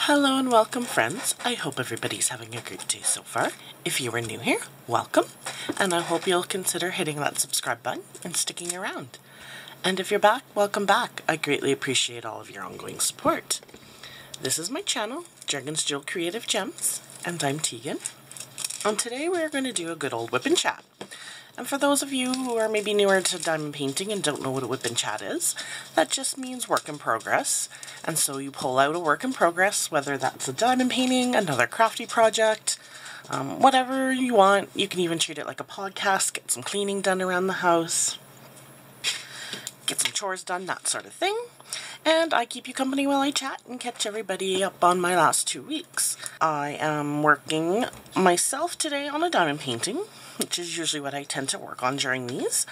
Hello and welcome, friends. I hope everybody's having a great day so far. If you are new here, welcome, and I hope you'll consider hitting that subscribe button and sticking around. And if you're back, welcome back. I greatly appreciate all of your ongoing support. This is my channel, Dragon's Jewel Creative Gems, and I'm Tegan. And today we're going to do a good old whip and chat. And for those of you who are maybe newer to diamond painting and don't know what a whip and chat is, that just means work in progress. And so you pull out a work in progress, whether that's a diamond painting, another crafty project, whatever you want. You can even treat it like a podcast, get some cleaning done around the house, get some chores done, that sort of thing. And I keep you company while I chat and catch everybody up on my last 2 weeks. I am working myself today on a diamond painting, which is usually what I tend to work on during these.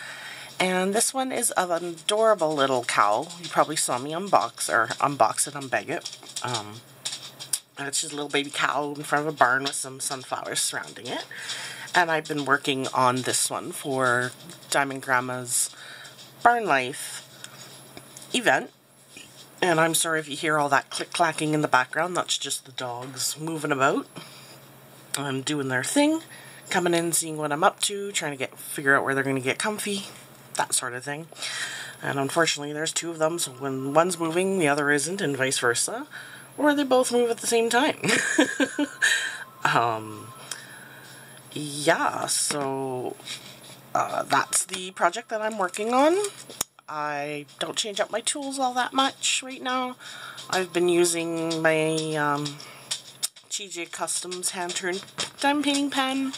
And this one is of an adorable little cow. You probably saw me unbox it, unbag it. And it's just a little baby cow in front of a barn with some sunflowers surrounding it. And I've been working on this one for Diamond Grandma's Barn Life event. And I'm sorry if you hear all that click-clacking in the background. That's just the dogs moving about and doing their thing. Coming in, seeing what I'm up to, trying to figure out where they're going to get comfy, that sort of thing. And unfortunately there's two of them, so when one's moving, the other isn't, and vice versa. Or they both move at the same time. Yeah, so that's the project that I'm working on. I don't change up my tools all that much right now. I've been using my TJ Customs hand-turned diamond painting pen.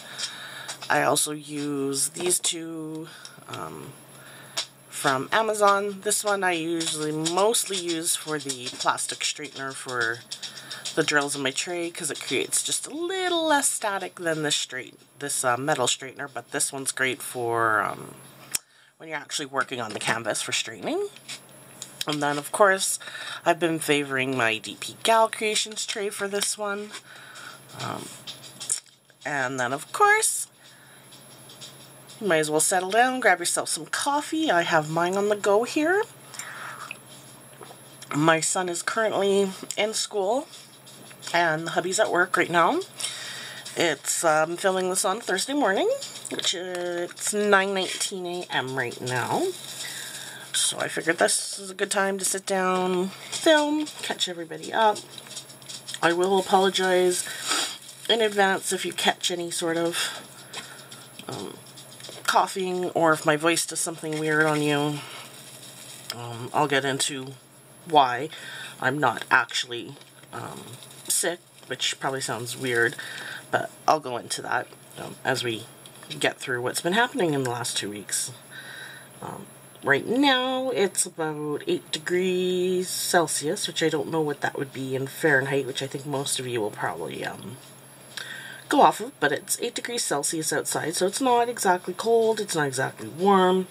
I also use these two from Amazon. This one I mostly use for the plastic straightener for the drills in my tray because it creates just a little less static than this metal straightener, but this one's great for when you're actually working on the canvas for straightening. And then, of course, I've been favoring my DP Gal Creations tray for this one. And then, of course, you might as well settle down, grab yourself some coffee. I have mine on the go here. My son is currently in school, and the hubby's at work right now. I'm filming this on Thursday morning, which it's 9:19 a.m. right now. So I figured this is a good time to sit down, film, catch everybody up. I will apologize in advance if you catch any sort of coughing or if my voice does something weird on you. I'll get into why I'm not actually sick, which probably sounds weird, but I'll go into that as we get through what's been happening in the last 2 weeks. Right now, it's about 8 degrees Celsius, which I don't know what that would be in Fahrenheit, which I think most of you will probably go off of, but it's 8 degrees Celsius outside, so it's not exactly cold, it's not exactly warm.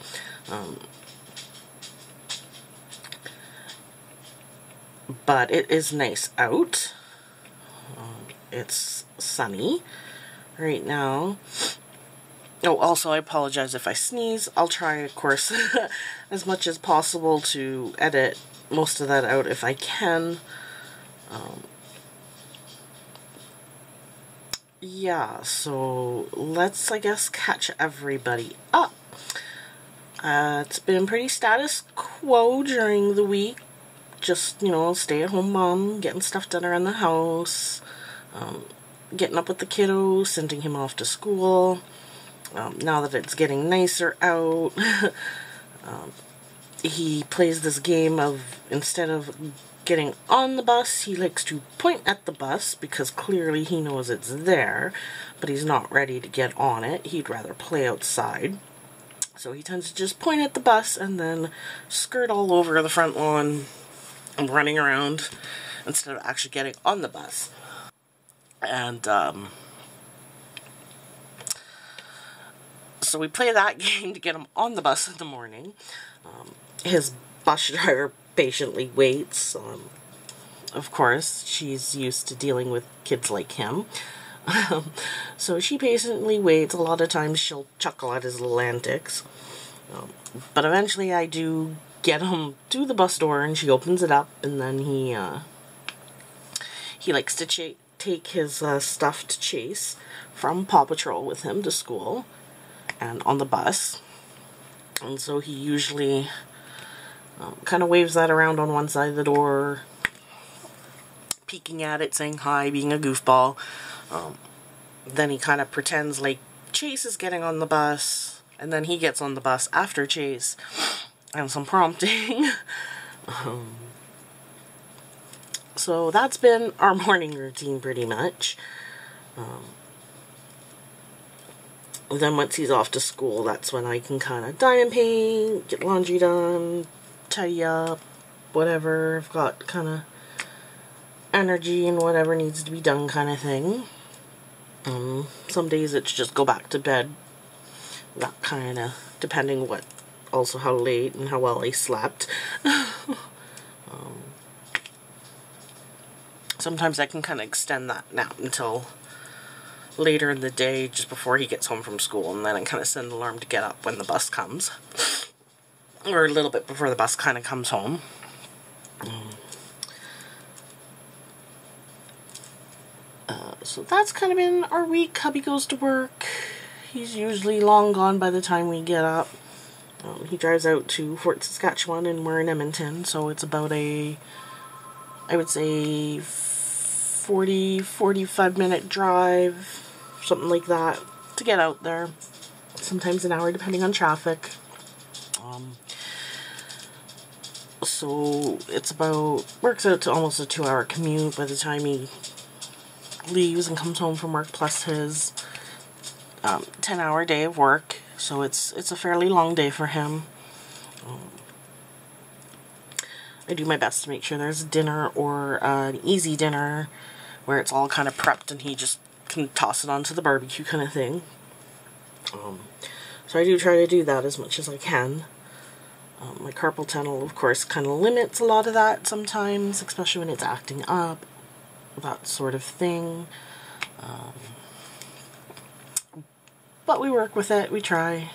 But it is nice out. It's sunny right now. Oh, also, I apologize if I sneeze. I'll try, of course, as much as possible to edit most of that out if I can. Yeah, so let's, I guess, catch everybody up. It's been pretty status quo during the week. Just, stay-at-home mom, getting stuff done around the house, getting up with the kiddo, sending him off to school. Now that it's getting nicer out, he plays this game of, instead of getting on the bus, he likes to point at the bus because clearly he knows it's there, but he's not ready to get on it. He'd rather play outside. So he tends to just point at the bus and then skirt all over the front lawn and running around instead of actually getting on the bus. And, so we play that game to get him on the bus in the morning. His bus driver patiently waits. Of course, she's used to dealing with kids like him. So she patiently waits. A lot of times she'll chuckle at his little antics. But eventually I do get him to the bus door and she opens it up, and then he he likes to take his stuff to Chase from Paw Patrol with him to school and on the bus. And so he usually kind of waves that around on one side of the door, peeking at it, saying hi, being a goofball. Then he kind of pretends like Chase is getting on the bus, and then he gets on the bus after Chase, and some prompting. So that's been our morning routine pretty much. Then once he's off to school, that's when I can kind of dine and paint, get laundry done, tidy up, whatever. I've got kind of energy and whatever needs to be done kind of thing. Some days it's just go back to bed. That kind of, depending also how late and how well I slept. Sometimes I can kind of extend that nap until later in the day, just before he gets home from school, and then I kind of set an alarm to get up when the bus comes. Or a little bit before the bus kind of comes home. So that's kind of been our week. Hubby goes to work. He's usually long gone by the time we get up. He drives out to Fort Saskatchewan and we're in Edmonton, so it's about I would say 40-45 minute drive, something like that, to get out there. Sometimes an hour depending on traffic. So it's works out to almost a 2-hour commute by the time he leaves and comes home from work, plus his 10-hour day of work. So it's a fairly long day for him. I do my best to make sure there's a dinner or an easy dinner where it's all kind of prepped and he just can toss it onto the barbecue kind of thing. So I do try to do that as much as I can. My carpal tunnel, of course, kind of limits a lot of that sometimes, especially when it's acting up, that sort of thing. But we work with it, we try.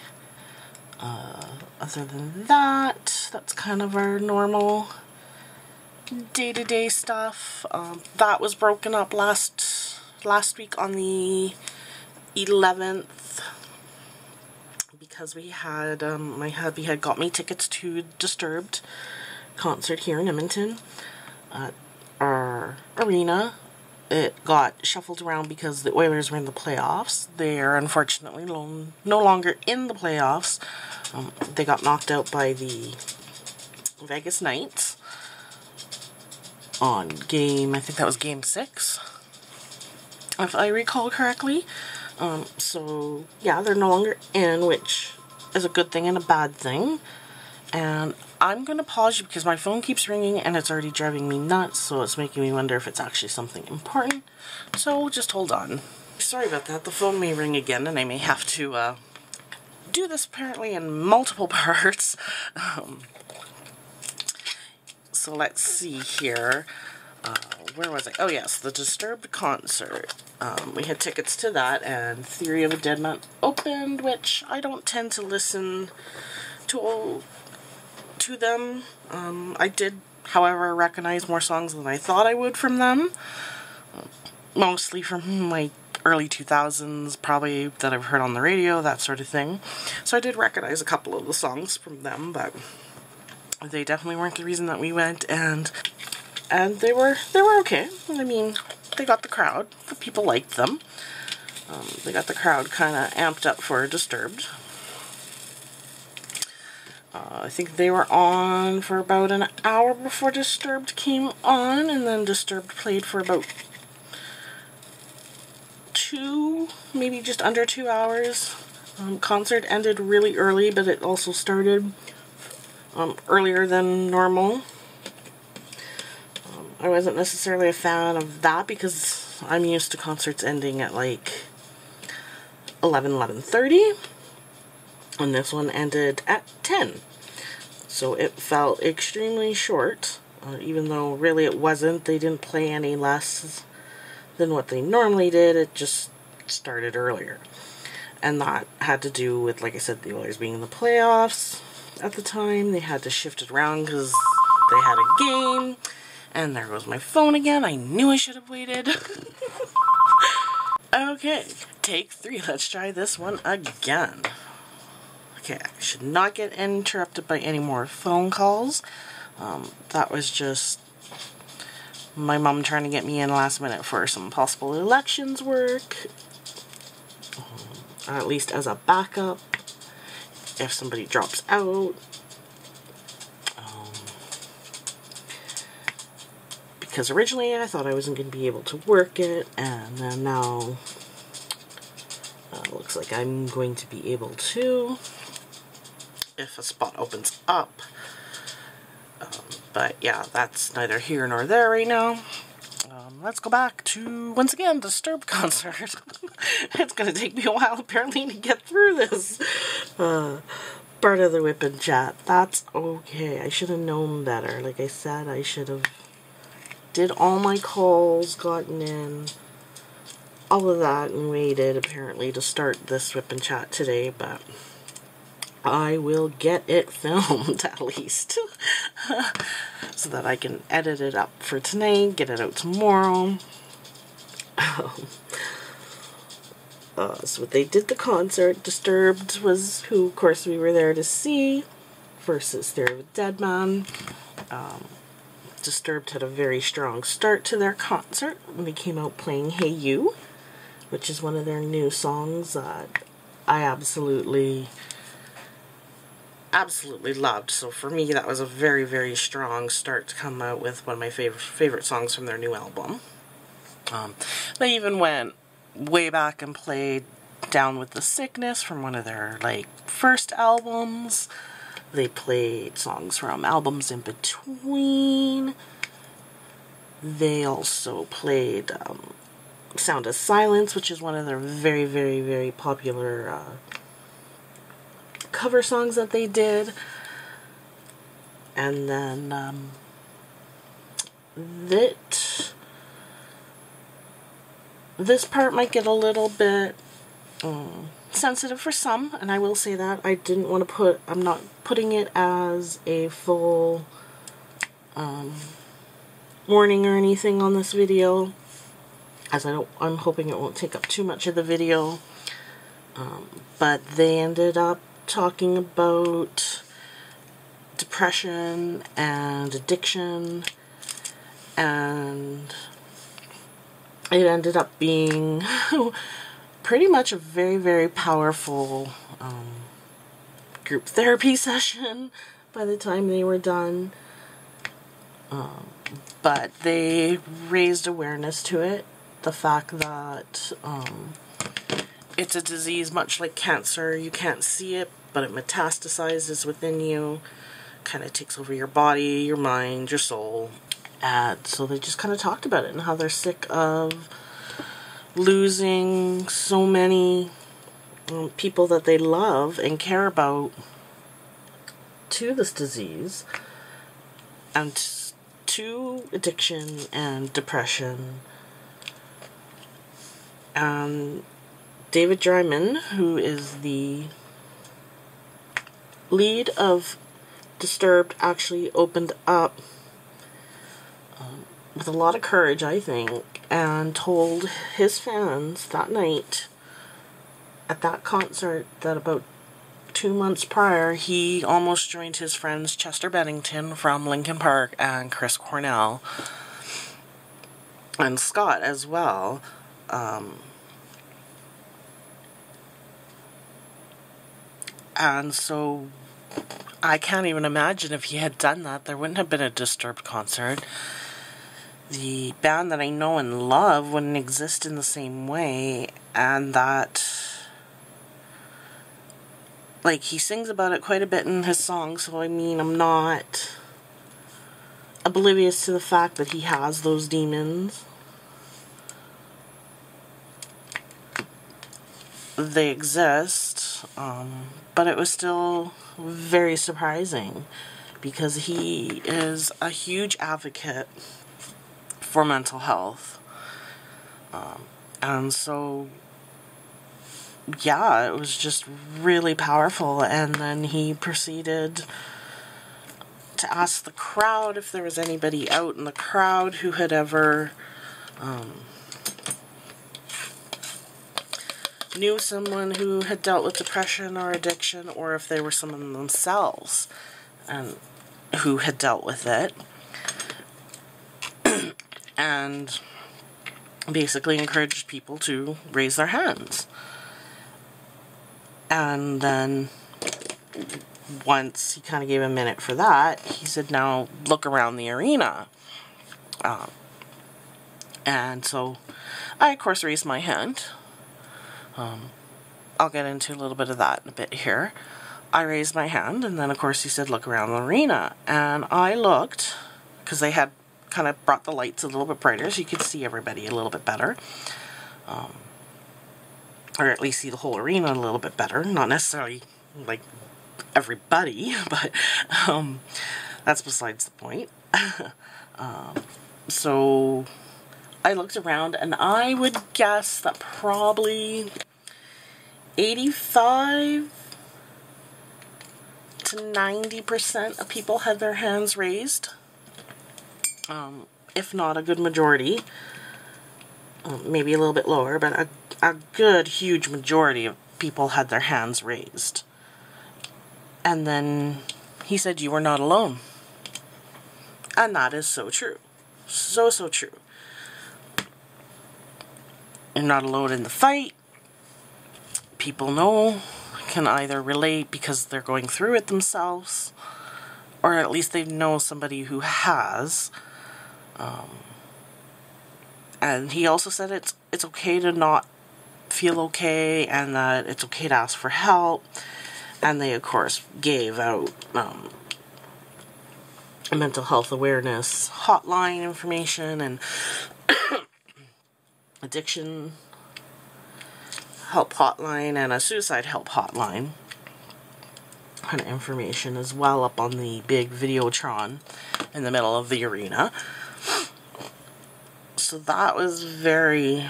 Other than that, that's kind of our normal day-to-day stuff. That was broken up last week on the 11th because we had, my hubby had got me tickets to Disturbed concert here in Edmonton at our arena. It got shuffled around because the Oilers were in the playoffs. They are unfortunately no longer in the playoffs. They got knocked out by the Vegas Knights on I think that was game 6, if I recall correctly. So yeah, they're no longer in, which is a good thing and a bad thing. And I'm going to pause you because my phone keeps ringing and it's already driving me nuts, so it's making me wonder if it's actually something important. So just hold on. Sorry about that. The phone may ring again and I may have to do this apparently in multiple parts. So let's see here. Where was I? Oh yes, the Disturbed concert. We had tickets to that, and Theory of a Deadman opened, which I don't tend to listen to them. I did, however, recognize more songs than I thought I would from them. Mostly from like early 2000s, probably, that I've heard on the radio, that sort of thing. So I did recognize a couple of the songs from them, but they definitely weren't the reason that we went, and they were okay. I mean, they got the crowd. The people liked them. They got the crowd kind of amped up for Disturbed. I think they were on for about an hour before Disturbed came on, and then Disturbed played for about 2, maybe just under 2 hours. Concert ended really early, but it also started earlier than normal. I wasn't necessarily a fan of that because I'm used to concerts ending at like 11:30, and this one ended at 10. So it felt extremely short, even though really it wasn't. They didn't play any less than what they normally did. It just started earlier. And that had to do with, like I said, the Oilers being in the playoffs at the time. They had to shift it around because they had a game. And there goes my phone again. I knew I should have waited. Okay, take 3. Let's try this one again. Okay, I should not get interrupted by any more phone calls. That was just my mom trying to get me in last minute for some possible elections work. Or at least as a backup if somebody drops out. Because originally I thought I wasn't going to be able to work it, and then now looks like I'm going to be able to if a spot opens up. But yeah, that's neither here nor there right now. Let's go back to, once again, Disturbed concert. It's going to take me a while apparently to get through this part of the WIP and chat. That's okay. I should have known better. Like I said, I should have did all my calls, gotten in, all of that, and waited apparently to start this WIP and chat today, but I will get it filmed at least so that I can edit it up for tonight, get it out tomorrow. So they did the concert. Disturbed was who, of course, we were there to see, versus Theory of a Dead Man. Disturbed had a very strong start to their concert when they came out playing Hey You, which is one of their new songs that I absolutely loved. So for me, that was a very, very strong start to come out with one of my favorite songs from their new album. They even went way back and played Down with the Sickness from one of their first albums. They played songs from albums in between. They also played Sound of Silence, which is one of their very, very, very popular cover songs that they did. And then this part might get a little bit sensitive for some, and I will say that. I didn't want to I'm not putting it as a full warning or anything on this video, as I'm hoping it won't take up too much of the video. But they ended up talking about depression and addiction, and it ended up being pretty much a very, very powerful group therapy session by the time they were done. But they raised awareness to it. The fact that it's a disease much like cancer. You can't see it, but it metastasizes within you. Kind of takes over your body, your mind, your soul. And so they just kind of talked about it and how they're sick of losing so many people that they love and care about to this disease, and to addiction and depression. And David Dryman, who is the lead of Disturbed, actually opened up with a lot of courage, I think, and told his fans that night at that concert that about 2 months prior, he almost joined his friends Chester Bennington from Linkin Park and Chris Cornell and Scott as well. And so I can't even imagine if he had done that, there wouldn't have been a Disturbed concert. The band that I know and love wouldn't exist in the same way, and that, he sings about it quite a bit in his songs, so I mean, I'm not oblivious to the fact that he has those demons. They exist, but it was still very surprising, because he is a huge advocate for mental health. And so, yeah, it was just really powerful. And then he proceeded to ask the crowd if there was anybody out in the crowd who had ever knew someone who had dealt with depression or addiction, or if they were someone themselves and who had dealt with it, and basically encouraged people to raise their hands. And then once he kind of gave a minute for that, he said, now look around the arena. And so I, of course, raised my hand. I'll get into a little bit of that in a bit here. I raised my hand, and then, of course, he said, look around the arena. And I looked, because they had kind of brought the lights a little bit brighter so you could see everybody a little bit better. Or at least see the whole arena a little bit better. Not necessarily, like, everybody, but that's besides the point. So I looked around, and I would guess that probably 85 to 90% of people had their hands raised, if not a good majority, maybe a little bit lower, but a good, huge majority of people had their hands raised. And then he said, you were not alone. And that is so true. So, so true. You're not alone in the fight. People can either relate because they're going through it themselves, or at least they know somebody who has. And he also said it's okay to not feel okay, and that it's okay to ask for help. And they, of course, gave out a mental health awareness hotline information and addiction help hotline and a suicide help hotline kind of information as well up on the big Videotron in the middle of the arena. So that was very,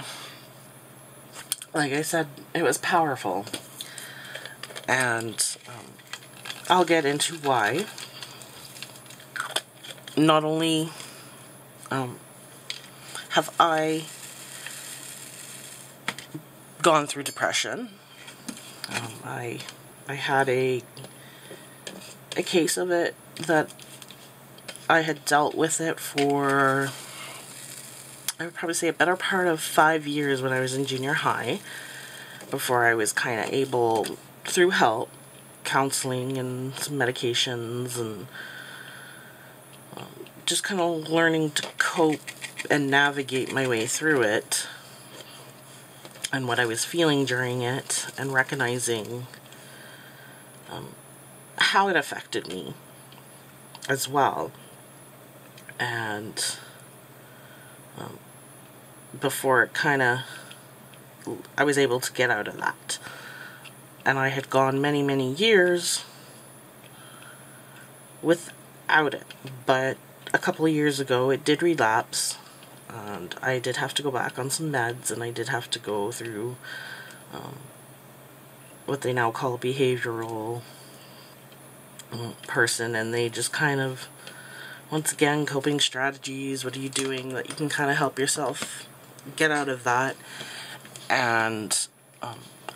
like I said, it was powerful. And I'll get into why. Not only have I gone through depression, I had a case of it that I had dealt with it for, I would probably say, a better part of 5 years when I was in junior high, before I was kind of able, through help, counseling and some medications, and just kind of learning to cope and navigate my way through it, and what I was feeling during it, and recognizing how it affected me as well. And before it I was able to get out of that. And I had gone many, many years without it. But a couple of years ago, it did relapse. And I did have to go back on some meds, and I did have to go through what they now call a behavioral person, and they just kind of, once again, coping strategies, what are you doing that you can kind of help yourself get out of that. And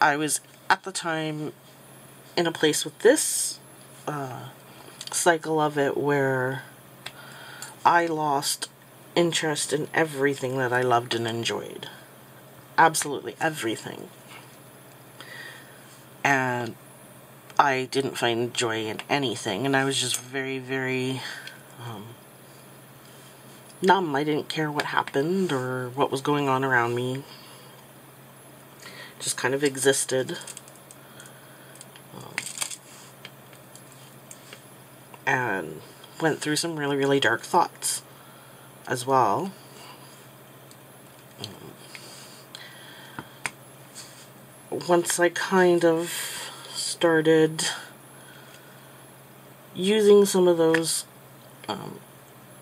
I was, at the time, in a place with this cycle of it where I lost interest in everything that I loved and enjoyed. Absolutely everything. And I didn't find joy in anything, and I was just very, very numb. I didn't care what happened or what was going on around me. Just kind of existed. And went through some really, really dark thoughts as well. Once I kind of started using some of those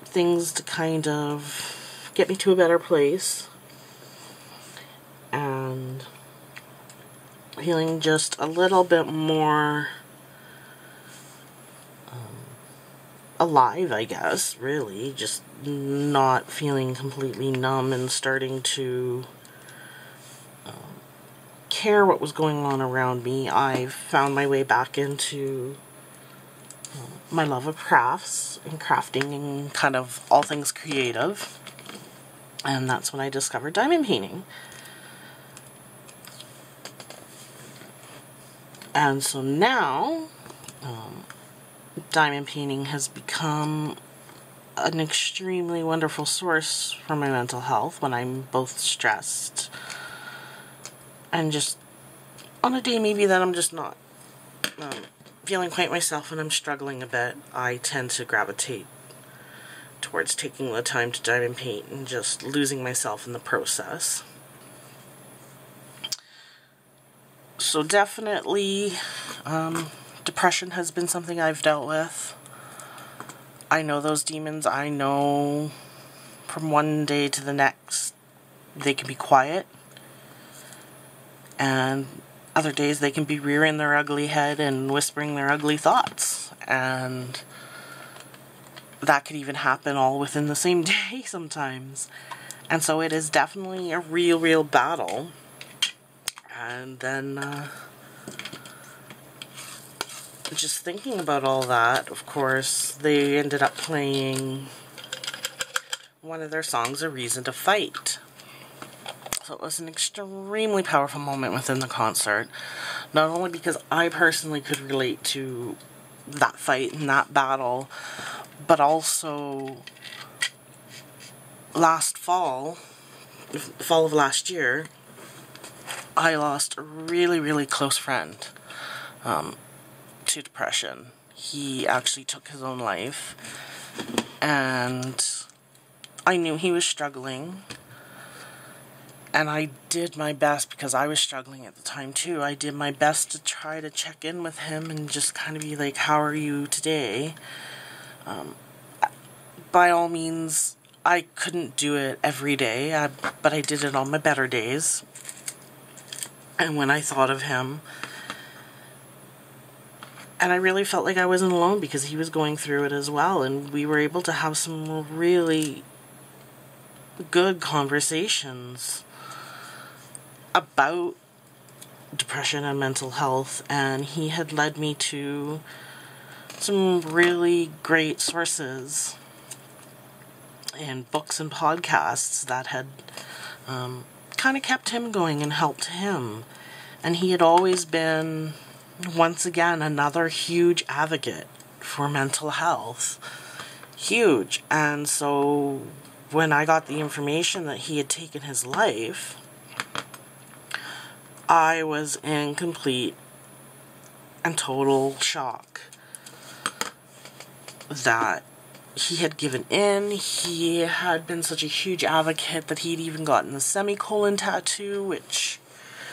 things to kind of get me to a better place, and feeling just a little bit more alive, I guess, really. Just not feeling completely numb and starting to care what was going on around me. I found my way back into my love of crafts and crafting and kind of all things creative. And that's when I discovered diamond painting. And so now, diamond painting has become an extremely wonderful source for my mental health when I'm both stressed and just on a day maybe that I'm just not feeling quite myself and I'm struggling a bit. I tend to gravitate towards taking the time to diamond paint and just losing myself in the process. So definitely, depression has been something I've dealt with. I know those demons. I know from one day to the next they can be quiet, and other days they can be rearing their ugly head and whispering their ugly thoughts, and that could even happen all within the same day sometimes. And so it is definitely a real battle. And then just thinking about all that, of course, they ended up playing one of their songs, A Reason to Fight. So it was an extremely powerful moment within the concert. Not only because I personally could relate to that fight and that battle, but also last fall, the fall of last year, I lost a really close friend to depression. He actually took his own life, and I knew he was struggling, and I did my best because I was struggling at the time too. I did my best to try to check in with him and just kind of be like, how are you today? By all means, I couldn't do it every day, but I did it on my better days. And when I thought of him, and I really felt like I wasn't alone because he was going through it as well, and we were able to have some really good conversations about depression and mental health, and he had led me to some really great sources and books and podcasts that had kind of kept him going and helped him. And he had always been, once again, another huge advocate for mental health. Huge. And so when I got the information that he had taken his life, I was in complete and total shock that he had given in. He had been such a huge advocate that he'd even gotten the semicolon tattoo, which,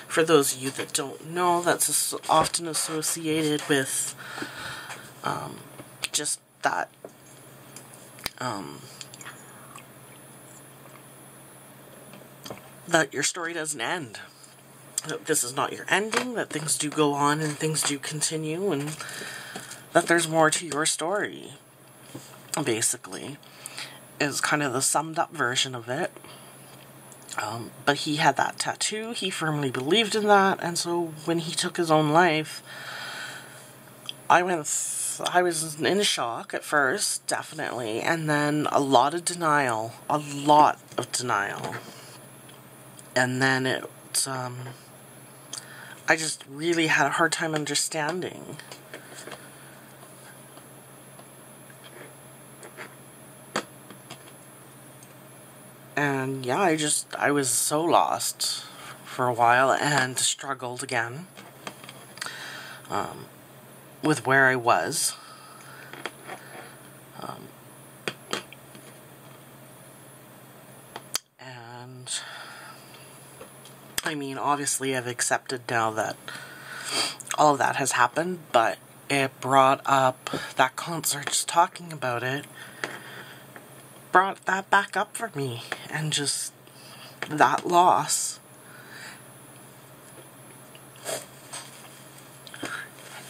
for those of you that don't know, that's often associated with just that that your story doesn't end. That this is not your ending, that things do go on and things do continue, and that there's more to your story, basically, is kind of the summed up version of it. But he had that tattoo, he firmly believed in that, and so when he took his own life, I was in shock at first, definitely, and then a lot of denial. And then I just really had a hard time understanding. And yeah, I was so lost for a while and struggled again with where I was. And I mean, obviously I've accepted now that all of that has happened, but it brought up that concert, just talking about it, brought that back up for me, and just that loss.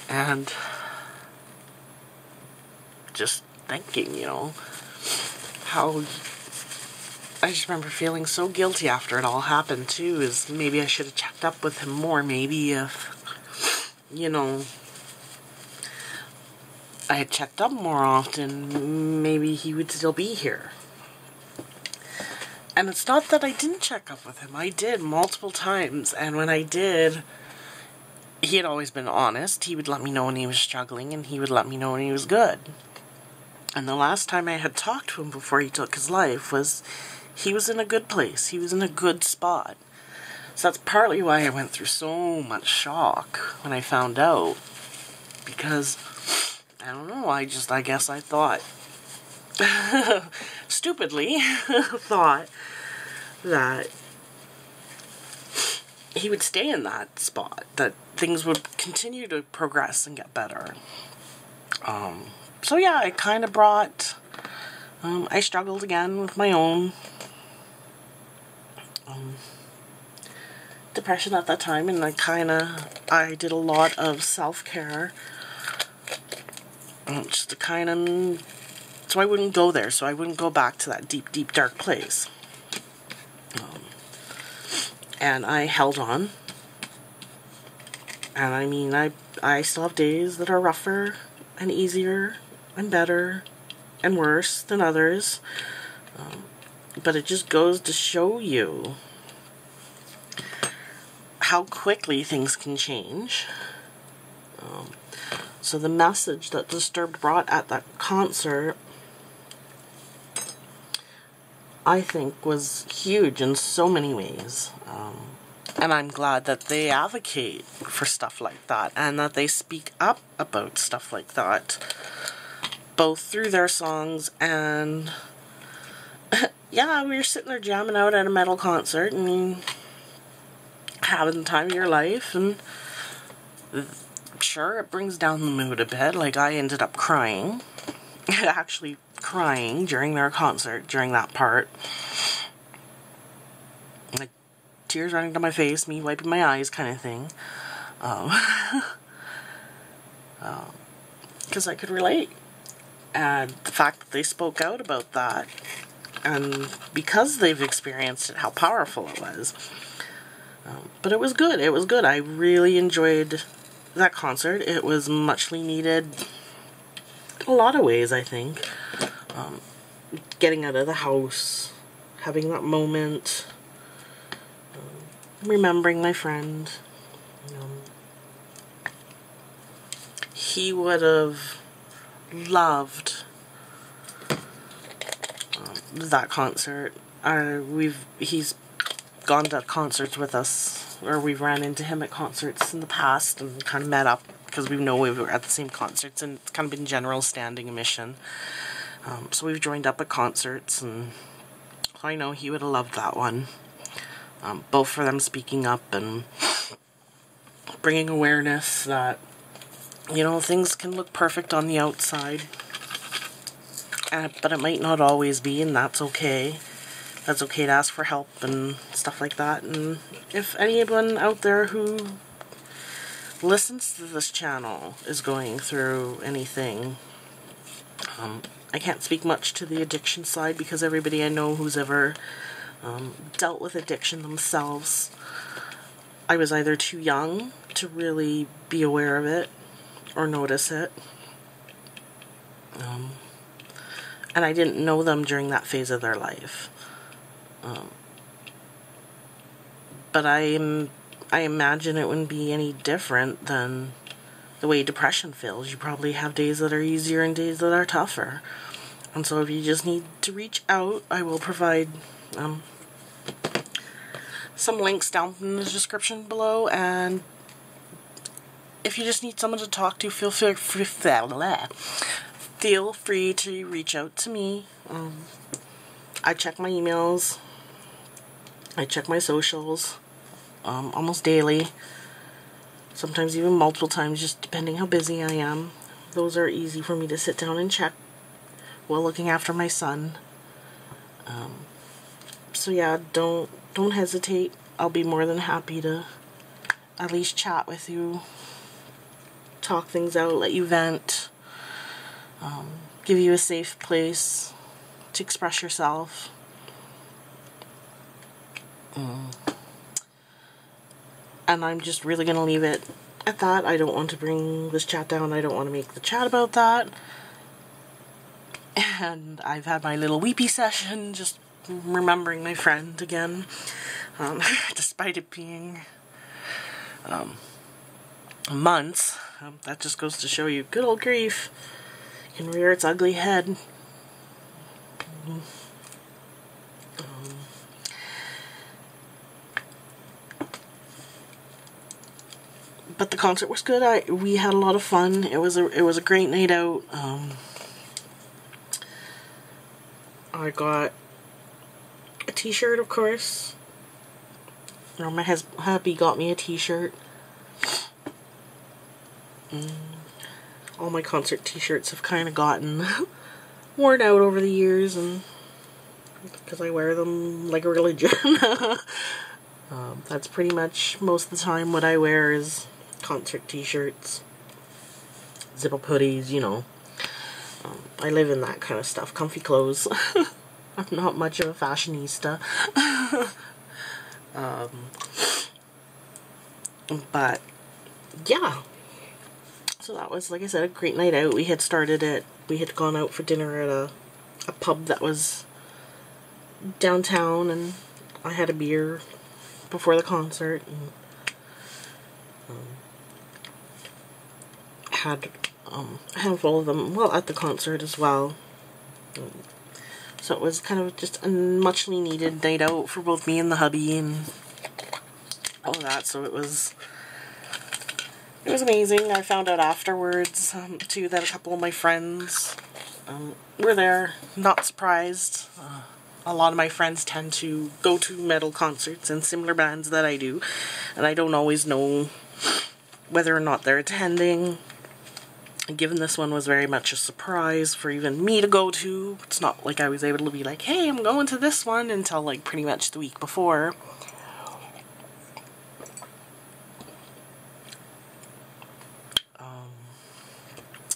And just thinking, you know, how I just remember feeling so guilty after it all happened too, is maybe I should have checked up with him more. Maybe if, you know, I had checked up more often, maybe he would still be here. And it's not that I didn't check up with him. I did multiple times, and when I did, he had always been honest. He would let me know when he was struggling, and he would let me know when he was good. And the last time I had talked to him before he took his life was, he was in a good place. He was in a good spot. So that's partly why I went through so much shock when I found out. Because, I don't know, I guess I thought, stupidly, thought that he would stay in that spot, that things would continue to progress and get better. So yeah, it kind of brought, I struggled again with my own depression at that time, and I did a lot of self-care, just to kind of, so I wouldn't go there, so I wouldn't go back to that deep, deep, dark place. And I held on. And I mean, I still have days that are rougher and easier and better and worse than others. But it just goes to show you how quickly things can change. So the message that Disturbed brought at that concert, I think, was huge in so many ways. And I'm glad that they advocate for stuff like that, and that they speak up about stuff like that, both through their songs and, yeah, we were sitting there jamming out at a metal concert and having the time of your life, and sure, it brings down the mood a bit. Like, I ended up crying, actually crying during their concert, during that part. Like, tears running down my face, me wiping my eyes kind of thing. Because I could relate. And the fact that they spoke out about that, and because they've experienced it, how powerful it was. But it was good. It was good. I really enjoyed that concert. It was muchly needed in a lot of ways, I think. Getting out of the house, having that moment, remembering my friend. He would have loved that concert. He's gone to concerts with us, or we've ran into him at concerts in the past and kind of met up because we know we were at the same concerts, and it's kind of been general standing emission. So we've joined up at concerts, and I know he would have loved that one. Both for them speaking up and bringing awareness that, you know, things can look perfect on the outside, but it might not always be, and that's okay. That's okay to ask for help and stuff like that. And if anyone out there who listens to this channel is going through anything, I can't speak much to the addiction side, because everybody I know who's ever dealt with addiction themselves, I was either too young to really be aware of it or notice it, and I didn't know them during that phase of their life. But I imagine it wouldn't be any different than the way depression feels. You probably have days that are easier and days that are tougher. And so if you just need to reach out, I will provide some links down in the description below, and if you just need someone to talk to, feel free to reach out to me. I check my emails, I check my socials almost daily, sometimes even multiple times, just depending how busy I am. Those are easy for me to sit down and check while looking after my son. So yeah, don't hesitate. I'll be more than happy to at least chat with you, talk things out, let you vent. give you a safe place to express yourself. And I'm just really going to leave it at that. I don't want to bring this chat down. I don't want to make the chat about that. And I've had my little weepy session, just remembering my friend again. Despite it being months. That just goes to show you, good old grief can rear its ugly head. But the concert was good. We had a lot of fun. It was a great night out. I got a t-shirt, of course. My hubby got me a t-shirt. All my concert t-shirts have kind of gotten worn out over the years, and because I wear them like a religion. That's pretty much most of the time what I wear is concert t-shirts, zip-up hoodies, you know. I live in that kind of stuff, comfy clothes. I'm not much of a fashionista. But yeah, so that was, like I said, a great night out. We had gone out for dinner at a pub that was downtown, and I had a beer before the concert, and had a handful of them, well, at the concert as well. So it was kind of just a muchly needed night out for both me and the hubby and all of that. So it was amazing. I found out afterwards too that a couple of my friends were there. Not surprised. A lot of my friends tend to go to metal concerts and similar bands that I do, and I don't always know whether or not they're attending. Given this one was very much a surprise for even me to go to, it's not like I was able to be like, hey, I'm going to this one, until like pretty much the week before.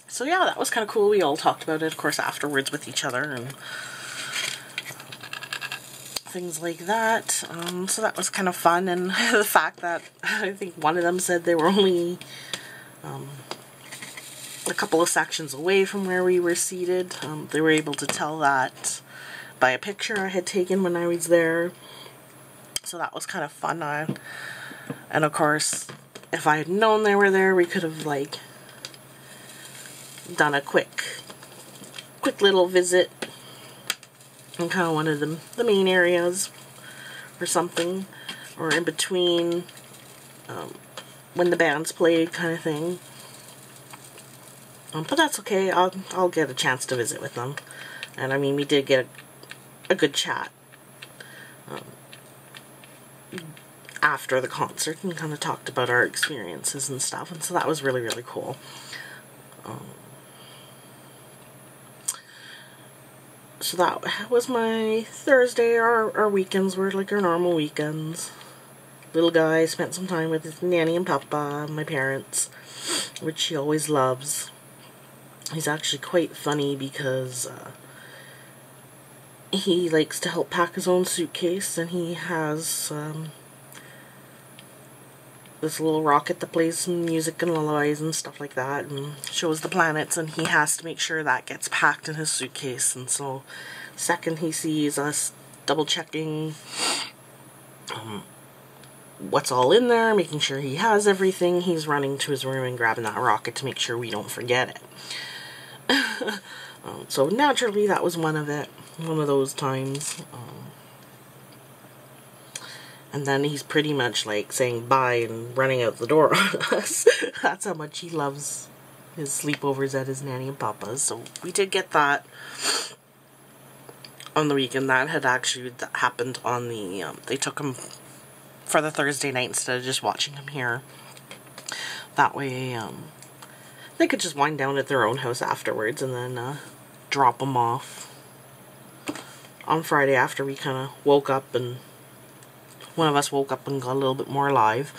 So yeah, that was kind of cool. We all talked about it, of course, afterwards with each other and things like that. So that was kind of fun, and the fact that I think one of them said they were only a couple of sections away from where we were seated. They were able to tell that by a picture I had taken when I was there. So that was kind of fun. And of course, if I had known they were there, we could have like done a quick little visit in kind of one of the main areas or something, or in between when the bands played, kind of thing. But that's okay. I'll get a chance to visit with them, and I mean, we did get a good chat after the concert, and kind of talked about our experiences and stuff, and so that was really, really cool. So that was my Thursday. Our weekends were like our normal weekends. Little guy spent some time with his nanny and papa, my parents, which he always loves. He's actually quite funny because he likes to help pack his own suitcase, and he has this little rocket that plays some music and lullabies and stuff like that and shows the planets, and he has to make sure that gets packed in his suitcase. And so second he sees us double checking what's all in there, making sure he has everything, he's running to his room and grabbing that rocket to make sure we don't forget it. So naturally that was one of those times. And then he's pretty much like saying bye and running out the door on us. That's how much he loves his sleepovers at his nanny and papa's. So we did get that on the weekend. That had actually happened on the, they took him for the Thursday night instead of just watching him here. That way, they could just wind down at their own house afterwards and then drop him off on Friday after we kind of woke up, and one of us woke up and got a little bit more alive.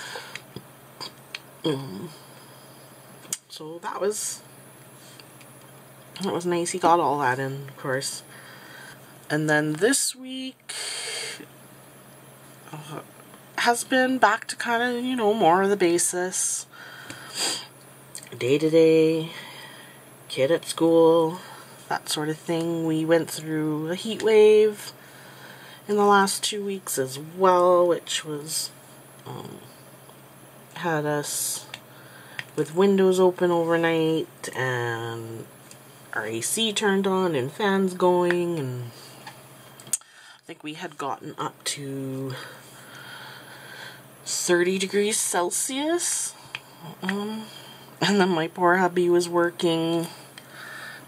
So that was It was nice. He got all that in, of course. And then this week has been back to kind of, you know, more of the basis. Day-to-day, kid at school, that sort of thing. We went through a heat wave in the last 2 weeks as well, which was, had us with windows open overnight and our AC turned on and fans going, and I think we had gotten up to 30 degrees Celsius. And then my poor hubby was working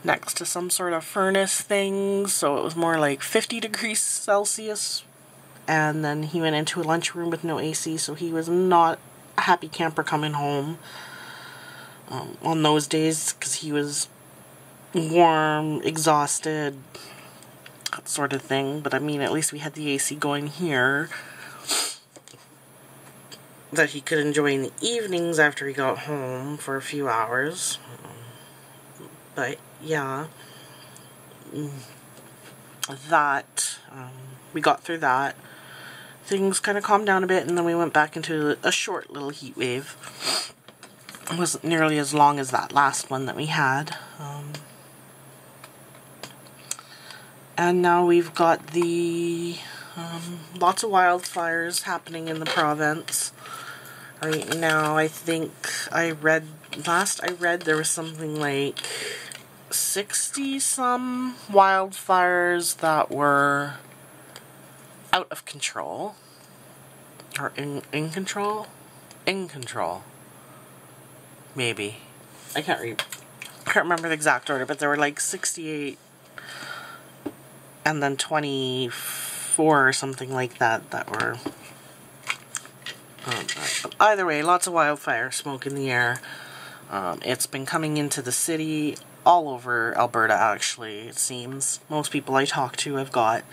next to some sort of furnace thing, so it was more like 50 degrees Celsius. And then he went into a lunchroom with no AC, so he was not a happy camper coming home on those days, because he was warm, exhausted, that sort of thing. But I mean, at least we had the AC going here that he could enjoy in the evenings after he got home for a few hours. But yeah, that we got through that. Things kind of calmed down a bit, and then we went back into a short little heat wave. It wasn't nearly as long as that last one that we had. And now we've got the lots of wildfires happening in the province right now. I think last I read there was something like 60 some wildfires that were out of control, or in control, maybe. I can't remember the exact order, but there were like 68 and then 24 or something like that that were either way, lots of wildfire smoke in the air. It's been coming into the city all over Alberta, actually, it seems. Most people I talk to have got.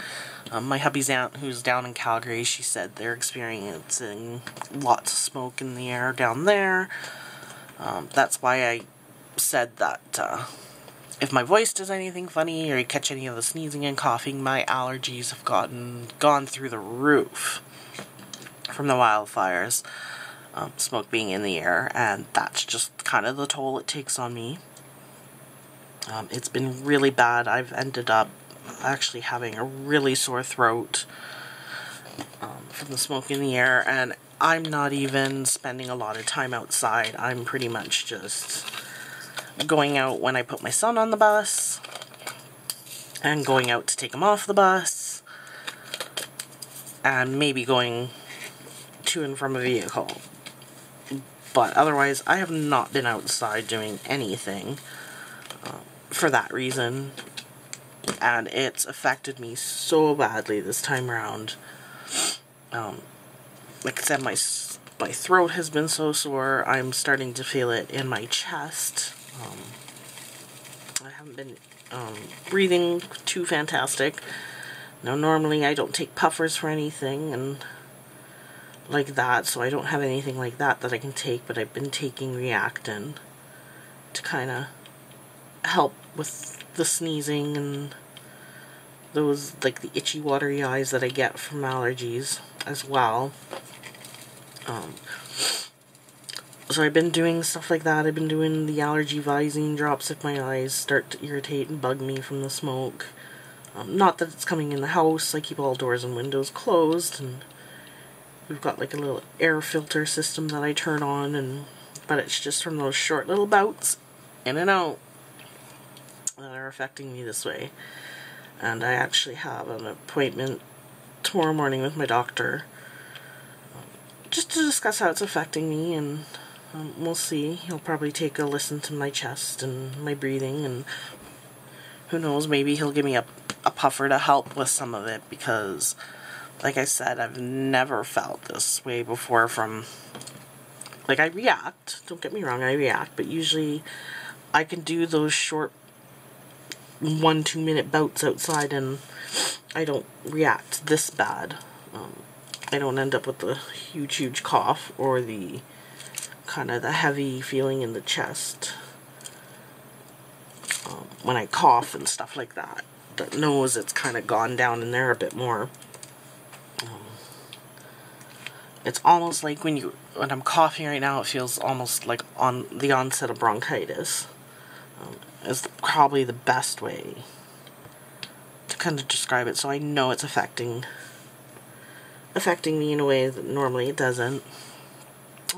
My hubby's aunt, who's down in Calgary, she said they're experiencing lots of smoke in the air down there. That's why I said that if my voice does anything funny or you catch any of the sneezing and coughing, my allergies have gone through the roof from the wildfires, smoke being in the air, and that's just kind of the toll it takes on me. It's been really bad. I've ended up actually having a really sore throat from the smoke in the air, and I'm not even spending a lot of time outside. I'm pretty much just going out when I put my son on the bus and going out to take him off the bus and maybe going to and from a vehicle. But otherwise, I have not been outside doing anything for that reason, and it's affected me so badly this time around. Like I said, my throat has been so sore. I'm starting to feel it in my chest. I haven't been breathing too fantastic. Now, normally I don't take puffers for anything and like that, so I don't have anything like that I can take, but I've been taking Reactin to kind of help with the sneezing and those, like, the itchy watery eyes that I get from allergies as well. So I've been doing stuff like that. I've been doing the allergy Visine drops if my eyes start to irritate and bug me from the smoke. Not that it's coming in the house. I keep all doors and windows closed, and we've got like a little air filter system that I turn on, but it's just from those short little bouts in and out that are affecting me this way. And I actually have an appointment tomorrow morning with my doctor just to discuss how it's affecting me, and we'll see. He'll probably take a listen to my chest and my breathing, and who knows, maybe he'll give me a puffer to help with some of it, because like I said, I've never felt this way before from, like, I react, don't get me wrong, I react, but usually I can do those short 1-2 minute bouts outside and I don't react this bad. I don't end up with the huge cough or the kind of the heavy feeling in the chest. when I cough and stuff like that. The nose, it's kind of gone down in there a bit more. It's almost like when I'm coughing right now, it feels almost like on the onset of bronchitis. Is probably the best way to kind of describe it. So I know it's affecting me in a way that normally it doesn't.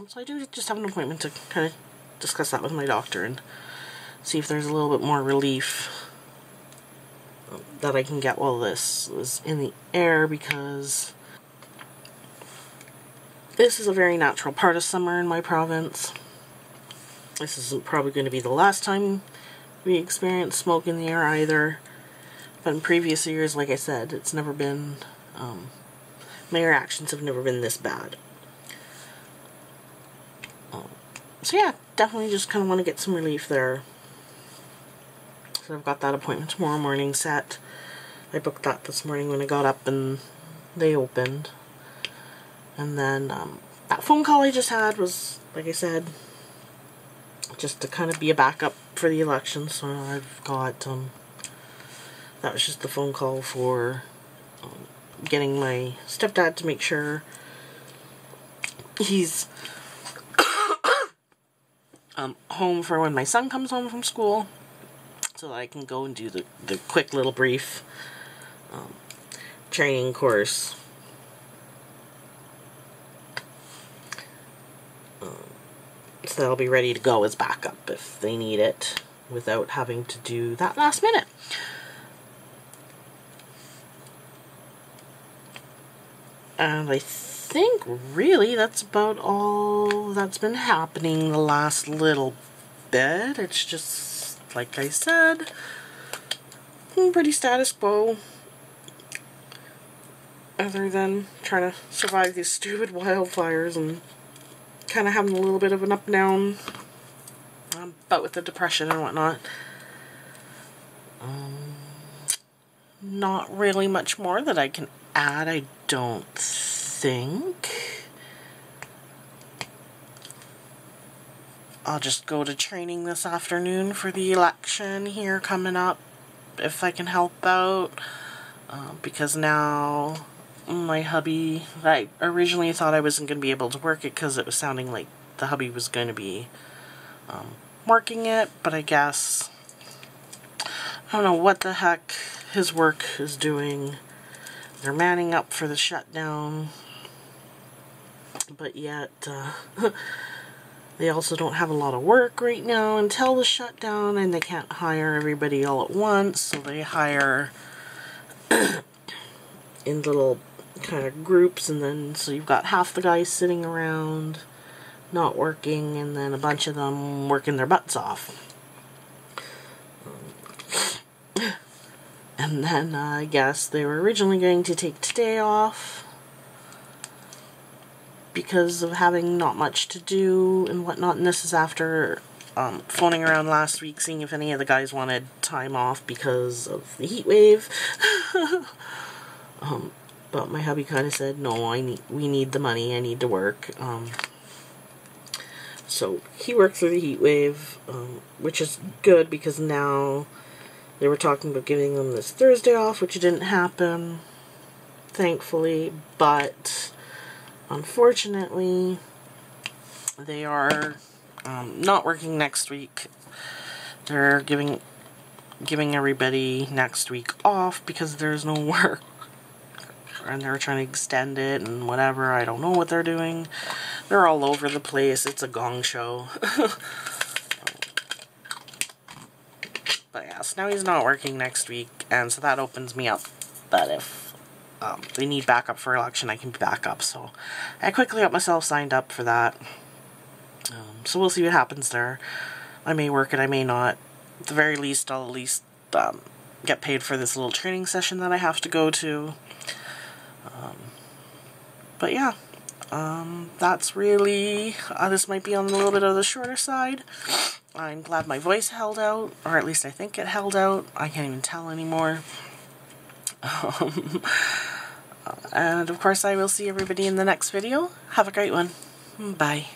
So I do just have an appointment to kind of discuss that with my doctor and see if there's a little bit more relief that I can get while this is in the air, because this is a very natural part of summer in my province. This isn't probably going to be the last time we experience smoke in the air either. But in previous years, like I said, it's never been, my reactions have never been this bad. So yeah, definitely just kind of want to get some relief there. So I've got that appointment tomorrow morning set. I booked that this morning when I got up and they opened. And then that phone call I just had was, like I said, just to kind of be a backup for the election. So I've got, that was just the phone call for getting my stepdad to make sure he's home for when my son comes home from school, so that I can go and do the quick little brief training course. So that I'll be ready to go as backup if they need it, without having to do that last minute. And I think really that's about all that's been happening the last little bit. It's just, like I said, pretty status quo, other than trying to survive these stupid wildfires and kind of having a little bit of an up and down, but with the depression and whatnot. Not really much more that I can add, I don't think. I'll just go to training this afternoon for the election here coming up, if I can help out, because now my hubby, I originally thought I wasn't going to be able to work it because it was sounding like the hubby was going to be working it, but I guess, I don't know what the heck his work is doing. They're manning up for the shutdown, but yet they also don't have a lot of work right now until the shutdown, and they can't hire everybody all at once, so they hire in little kind of groups, and then so you've got half the guys sitting around not working, and then a bunch of them working their butts off. And then I guess they were originally going to take today off because of having not much to do and whatnot, and this is after phoning around last week seeing if any of the guys wanted time off because of the heat wave. But my hubby kind of said, no, we need the money, I need to work. So he worked through the heat wave, which is good because now they were talking about giving them this Thursday off, which didn't happen, thankfully, but unfortunately they are not working next week. They're giving everybody next week off because there's no work. And they're trying to extend it and whatever. I don't know what they're doing. They're all over the place. It's a gong show. But yeah, so now he's not working next week, and so that opens me up that if they need backup for election, I can be backup. So I quickly got myself signed up for that. So we'll see what happens there. I may work it, I may not. At the very least, I'll at least get paid for this little training session that I have to go to. But yeah, that's really, this might be on a little bit of the shorter side. I'm glad my voice held out, or at least I think it held out. I can't even tell anymore. And of course I will see everybody in the next video. Have a great one. Bye.